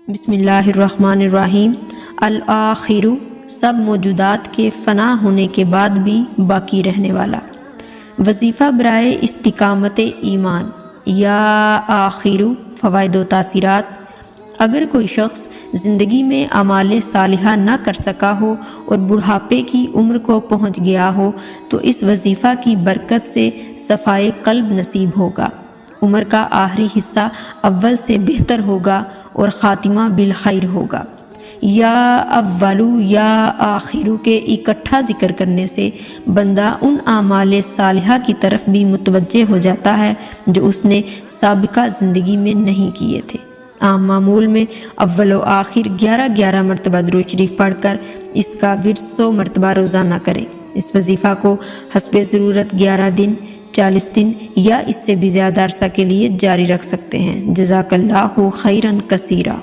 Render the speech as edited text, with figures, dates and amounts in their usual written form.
بسم اللہ الرحمن الرحیم۔ الآخر، سب موجودات کے فنا ہونے کے بعد بھی باقی رہنے والا۔ وظیفہ برائے استقامت ایمان۔ یا آخر، فوائد و تاثیرات۔ اگر کوئی شخص زندگی میں اعمال صالحہ نہ کر سکا ہو اور بڑھاپے کی عمر کو پہنچ گیا ہو تو اس وظیفہ کی برکت سے صفائے قلب نصیب ہوگا، عمر کا آخری حصہ اول سے بہتر ہوگا اور خاتمہ بالخیر ہوگا۔ یا اولو یا آخرو کے اکٹھا ذکر کرنے سے بندہ ان اعمال صالحہ کی طرف بھی متوجہ ہو جاتا ہے جو اس نے سابقہ زندگی میں نہیں کیے تھے۔ عام معمول میں اول و آخر 11 مرتبہ درود شریف پڑھ کر اس کا ورد 100 مرتبہ روزانہ کریں۔ اس وظیفہ کو حسب ضرورت 11 دن، 40 دن یا اس سے بھی زیادہ عرصہ کے لیے جاری رکھ سکتے ہیں۔ جزاک اللہ خیرا کثیرا۔